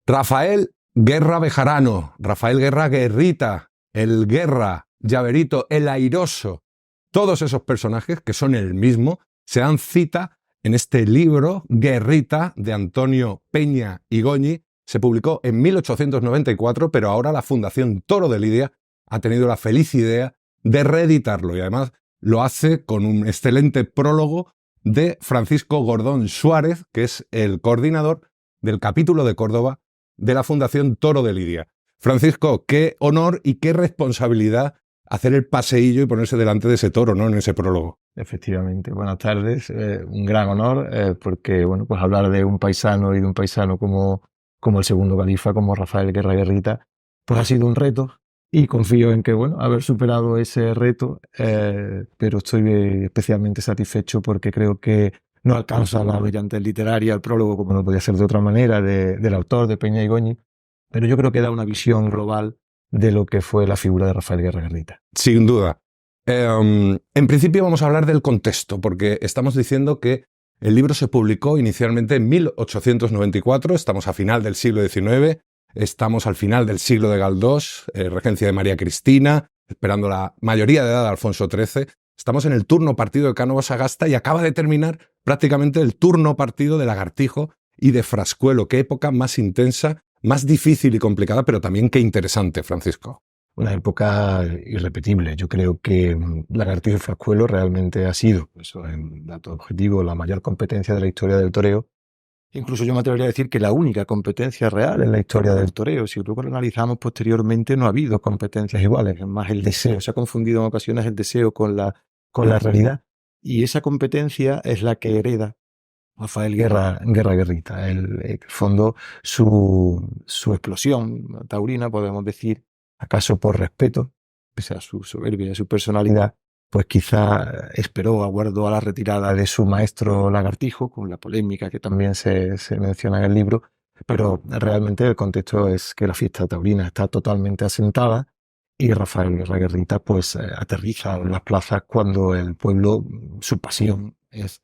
Rafael Guerra Bejarano, Rafael Guerra Guerrita, el Guerra, Llaverito, el Airoso, todos esos personajes que son el mismo, se dan cita en este libro, Guerrita, de Antonio Peña y Goñi. Se publicó en 1894, pero ahora la Fundación Toro de Lidia ha tenido la feliz idea de reeditarlo y además lo hace con un excelente prólogo de Francisco Gordón Suárez, que es el coordinador del capítulo de Córdoba de la Fundación Toro de Lidia. Francisco, qué honor y qué responsabilidad hacer el paseillo y ponerse delante de ese toro, ¿no?, en ese prólogo. Efectivamente, buenas tardes. Un gran honor porque, bueno, pues hablar de un paisano y de un paisano como el segundo califa, como Rafael Guerra Guerrita, pues ha sido un reto y confío en que, bueno, haber superado ese reto, pero estoy especialmente satisfecho porque creo que no alcanza la brillantez literaria, el prólogo, como no podía ser de otra manera, del autor, de Peña y Goñi, pero yo creo que da una visión global de lo que fue la figura de Rafael Guerra Guerrita. Sin duda. En principio vamos a hablar del contexto, porque estamos diciendo que el libro se publicó inicialmente en 1894, estamos a final del siglo XIX, estamos al final del siglo de Galdós, regencia de María Cristina, esperando la mayoría de edad de Alfonso XIII, estamos en el turno partido de Cánovas Sagasta y acaba de terminar prácticamente el turno partido de Lagartijo y de Frascuelo. Qué época más intensa, más difícil y complicada, pero también qué interesante, Francisco. Una época irrepetible. Yo creo que Lagartijo y Frascuelo realmente ha sido, eso en dato objetivo, la mayor competencia de la historia del toreo. Incluso yo me atrevería a decir que la única competencia real en la historia del toreo. Si luego lo analizamos posteriormente, no ha habido competencias iguales. Es más, el deseo. Se ha confundido en ocasiones el deseo con la realidad. Y esa competencia es la que hereda Rafael Guerra Guerrita. En el fondo, su explosión taurina, podemos decir, acaso por respeto, pese a su soberbia y a su personalidad, pues quizá aguardó a la retirada de su maestro Lagartijo, con la polémica que también se menciona en el libro, pero realmente el contexto es que la fiesta taurina está totalmente asentada y Rafael Guerra Guerrita pues aterriza en las plazas cuando el pueblo, su pasión es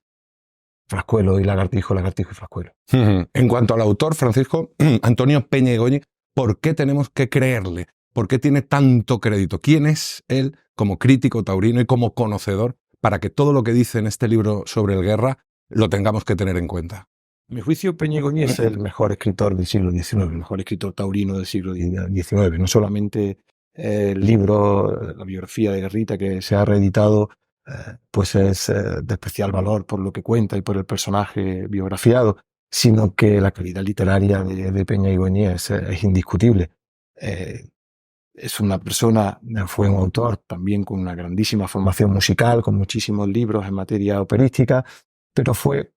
Frascuelo y Lagartijo, Lagartijo y Frascuelo. En cuanto al autor, Francisco, Antonio Peña y Goñi, ¿por qué tenemos que creerle? ¿Por qué tiene tanto crédito? ¿Quién es él como crítico taurino y como conocedor para que todo lo que dice en este libro sobre el Guerra lo tengamos que tener en cuenta? A mi juicio, Peña y Goñi es el mejor escritor del siglo XIX, el mejor escritor taurino del siglo XIX. No solamente el libro, la biografía de Guerrita que se ha reeditado, pues es de especial valor por lo que cuenta y por el personaje biografiado, sino que la calidad literaria de Peña y Goñi es indiscutible. Es una persona, fue un autor también con una grandísima formación musical, con muchísimos libros en materia operística, pero fue,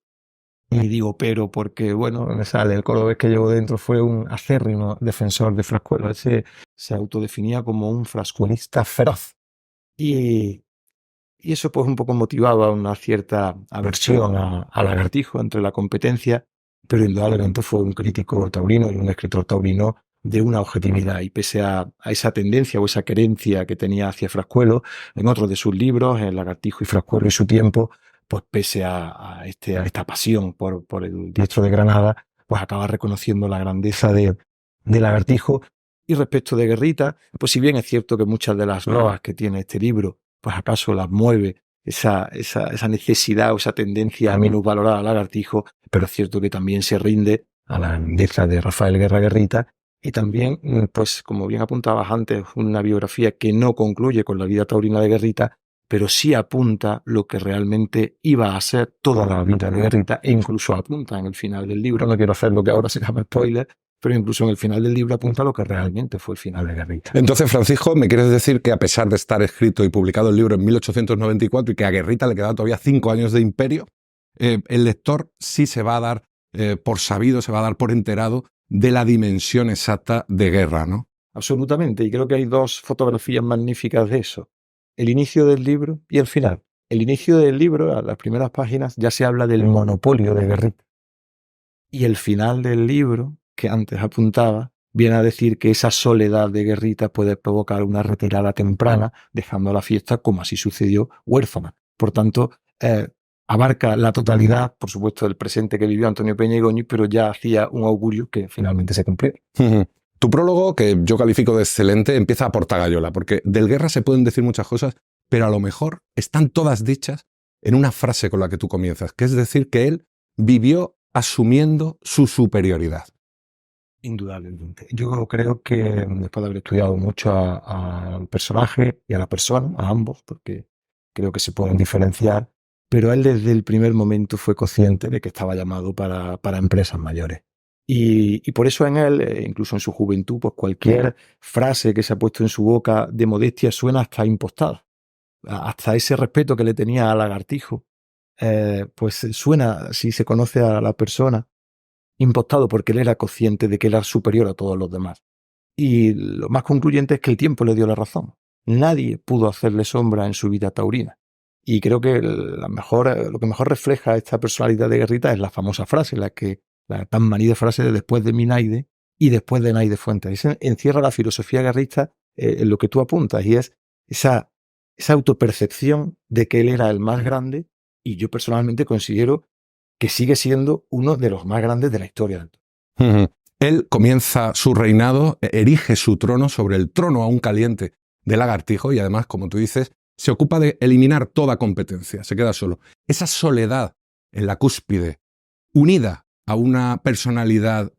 y digo pero porque, bueno, me sale el cordobés que llevo dentro, fue un acérrimo defensor de Frascuelo. Se autodefinía como un frascuelista feroz. Y eso pues un poco motivaba una cierta aversión a Lagartijo entre la competencia, pero indudablemente fue un crítico taurino y un escritor taurino de una objetividad, y pese a esa tendencia o esa querencia que tenía hacia Frascuelo, en otros de sus libros, en Lagartijo y Frascuelo y su tiempo, pues pese a esta pasión por el diestro de Granada, pues acaba reconociendo la grandeza de Lagartijo. Y respecto de Guerrita, pues si bien es cierto que muchas de las loas que tiene este libro, pues acaso las mueve esa necesidad o esa tendencia a minusvalorar a Lagartijo, pero es cierto que también se rinde a la grandeza de Rafael Guerra Guerrita. Y también, pues como bien apuntabas antes, una biografía que no concluye con la vida taurina de Guerrita, pero sí apunta lo que realmente iba a ser toda la vida de Guerrita, e incluso apunta en el final del libro, no quiero hacer lo que ahora se llama spoiler, pero incluso en el final del libro apunta lo que realmente fue el final de Guerrita. Entonces, Francisco, ¿me quieres decir que a pesar de estar escrito y publicado el libro en 1894 y que a Guerrita le quedaban todavía 5 años de imperio, el lector sí se va a dar por sabido, se va a dar por enterado de la dimensión exacta de Guerra, ¿no? Absolutamente, y creo que hay 2 fotografías magníficas de eso. El inicio del libro y el final. El inicio del libro, a las primeras páginas, ya se habla del monopolio de Guerrita. Y el final del libro, que antes apuntaba, viene a decir que esa soledad de Guerrita puede provocar una retirada temprana, dejando a la fiesta, como así sucedió, huérfana. Por tanto, abarca la totalidad, por supuesto, del presente que vivió Antonio Peña y Goñi, pero ya hacía un augurio que finalmente se cumplió. Tu prólogo, que yo califico de excelente, empieza a Portagayola, porque del Guerra se pueden decir muchas cosas, pero a lo mejor están todas dichas en una frase con la que tú comienzas, que es decir, que él vivió asumiendo su superioridad. Indudablemente. Yo creo que después de haber estudiado mucho al personaje y a la persona, a ambos, porque creo que se pueden diferenciar, pero él desde el primer momento fue consciente de que estaba llamado para empresas mayores. Y por eso en él, incluso en su juventud, pues cualquier frase que se ha puesto en su boca de modestia suena hasta impostada. Hasta ese respeto que le tenía a Lagartijo, pues suena, si se conoce a la persona, impostado, porque él era consciente de que era superior a todos los demás. Y lo más concluyente es que el tiempo le dio la razón. Nadie pudo hacerle sombra en su vida taurina. Y creo que lo que mejor refleja esta personalidad de Guerrita es la famosa frase, la tan manida frase de después de mi Naide y después de Naide Fuentes. Ahí encierra la filosofía guerrista en lo que tú apuntas, y es esa autopercepción de que él era el más grande, y yo personalmente considero que sigue siendo uno de los más grandes de la historia del toro. Él comienza su reinado, erige su trono sobre el trono aún caliente de Lagartijo y además, como tú dices, se ocupa de eliminar toda competencia, se queda solo. Esa soledad en la cúspide, unida a una personalidad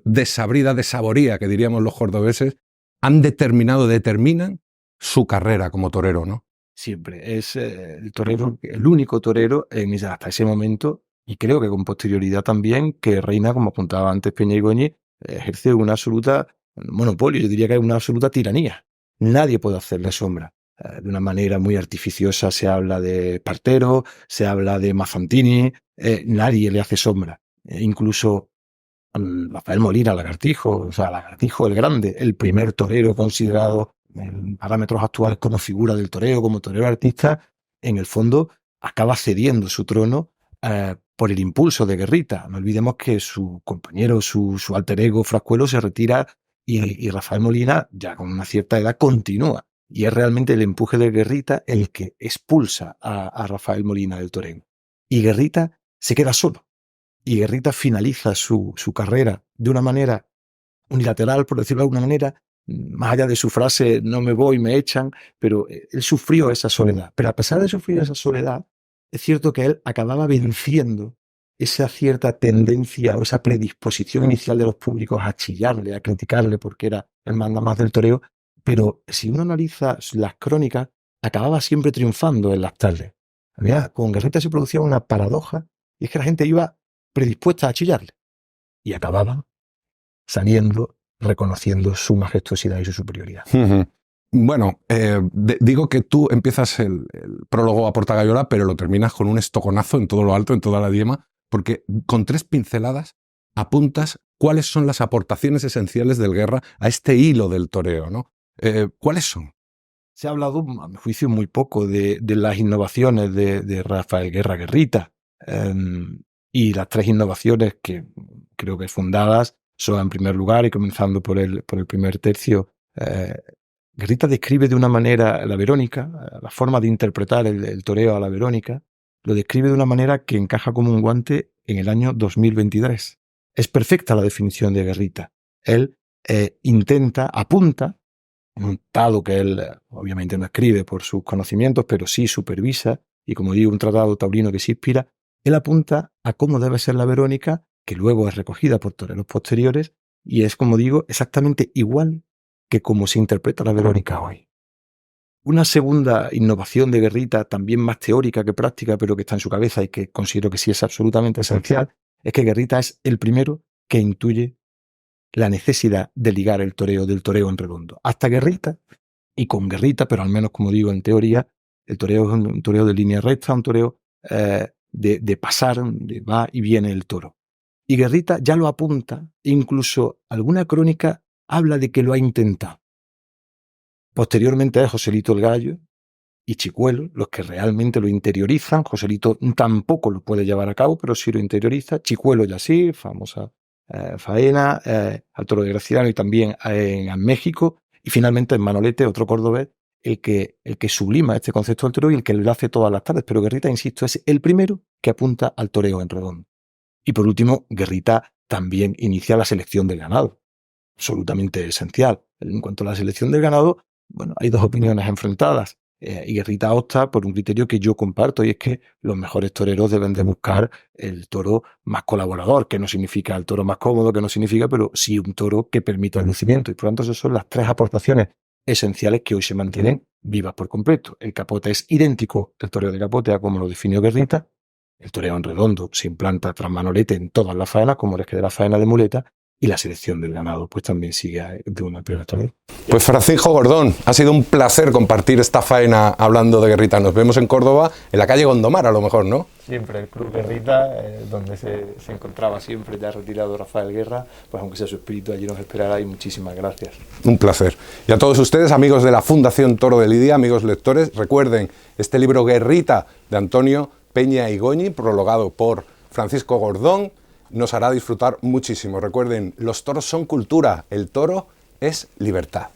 desabrida, desaboría, que diríamos los cordobeses, determinan su carrera como torero, ¿no? Siempre. Es el torero, el único torero hasta ese momento, y creo que con posterioridad también, que reina, como apuntaba antes Peña y Goñi, ejerce una absoluta monopolio, yo diría que es una absoluta tiranía. Nadie puede hacerle sombra. De una manera muy artificiosa se habla de Partero, se habla de Mazzantini, nadie le hace sombra. Incluso Rafael Molina, Lagartijo, o sea, Lagartijo el Grande, el primer torero considerado en parámetros actuales como figura del toreo, como torero artista, en el fondo acaba cediendo su trono por el impulso de Guerrita. No olvidemos que su compañero, su alter ego Frascuelo se retira y Rafael Molina, ya con una cierta edad, continúa. Y es realmente el empuje de Guerrita el que expulsa a Rafael Molina del toreo. Y Guerrita se queda solo. Y Guerrita finaliza su carrera de una manera unilateral, por decirlo de alguna manera, más allá de su frase, no me voy, me echan, pero él sufrió esa soledad. Pero a pesar de sufrir esa soledad, es cierto que él acababa venciendo esa cierta tendencia o esa predisposición inicial de los públicos a chillarle, a criticarle porque era el mandamás del toreo, pero si uno analiza las crónicas, acababa siempre triunfando en las tardes. Con Guerrita se producía una paradoja, y es que la gente iba predispuesta a chillarle y acababan saliendo reconociendo su majestuosidad y su superioridad. Bueno, digo que tú empiezas el prólogo a Portagayola, pero lo terminas con un estoconazo en todo lo alto, en toda la diema, porque con 3 pinceladas apuntas cuáles son las aportaciones esenciales del Guerra a este hilo del toreo, ¿no? ¿Cuáles son? Se ha hablado, a mi juicio, muy poco de las innovaciones de Rafael Guerra Guerrita. Y las 3 innovaciones que creo que fundadas son, en primer lugar, y comenzando por el primer tercio, Guerrita describe de una manera la Verónica, la forma de interpretar el toreo a la Verónica, lo describe de una manera que encaja como un guante en el año 2023. Es perfecta la definición de Guerrita. Él apunta, dado que él obviamente no escribe por sus conocimientos, pero sí supervisa, y como digo, un tratado taurino que se inspira, él apunta a cómo debe ser la Verónica, que luego es recogida por toreros posteriores, y es, como digo, exactamente igual que como se interpreta la Verónica hoy. Una segunda innovación de Guerrita, también más teórica que práctica, pero que está en su cabeza y que considero que sí es absolutamente esencial, es que Guerrita es el primero que intuye la necesidad de ligar el toreo del toreo en redondo. Hasta Guerrita, y con Guerrita, pero al menos, como digo, en teoría, el toreo es un toreo de línea recta, un toreo de pasar, de va y viene el toro. Y Guerrita ya lo apunta, incluso alguna crónica habla de que lo ha intentado. Posteriormente es Joselito el Gallo y Chicuelo los que realmente lo interiorizan. Joselito tampoco lo puede llevar a cabo, pero sí lo interioriza. Chicuelo ya sí, famosa faena, al toro de Graciano y también en México. Y finalmente en Manolete, otro cordobés, el que sublima este concepto del toreo y el que lo hace todas las tardes. Pero Guerrita, insisto, es el primero que apunta al toreo en redondo. Y por último, Guerrita también inicia la selección del ganado, absolutamente esencial. En cuanto a la selección del ganado, bueno, hay dos opiniones enfrentadas. Y Guerrita opta por un criterio que yo comparto, y es que los mejores toreros deben de buscar el toro más colaborador, que no significa el toro más cómodo, que no significa, pero sí un toro que permita el lucimiento. Y por lo tanto, esas son las tres aportaciones esenciales que hoy se mantienen vivas por completo. El capote es idéntico del toreo de capote a como lo definió Guerrita. El toreo en redondo se implanta tras manolete en todas las faenas, como les queda la faena de muleta, y la selección del ganado pues también sigue de una primera también. Pues Francisco Gordón, ha sido un placer compartir esta faena hablando de Guerrita. Nos vemos en Córdoba, en la calle Gondomar a lo mejor, ¿no? Siempre el Club Guerrita, donde se encontraba siempre ya retirado Rafael Guerra, pues aunque sea su espíritu allí nos esperará, y muchísimas gracias. Un placer. Y a todos ustedes, amigos de la Fundación Toro de Lidia, amigos lectores, recuerden este libro Guerrita de Antonio Peña y Goñi, prologado por Francisco Gordón, nos hará disfrutar muchísimo. Recuerden, los toros son cultura, el toro es libertad.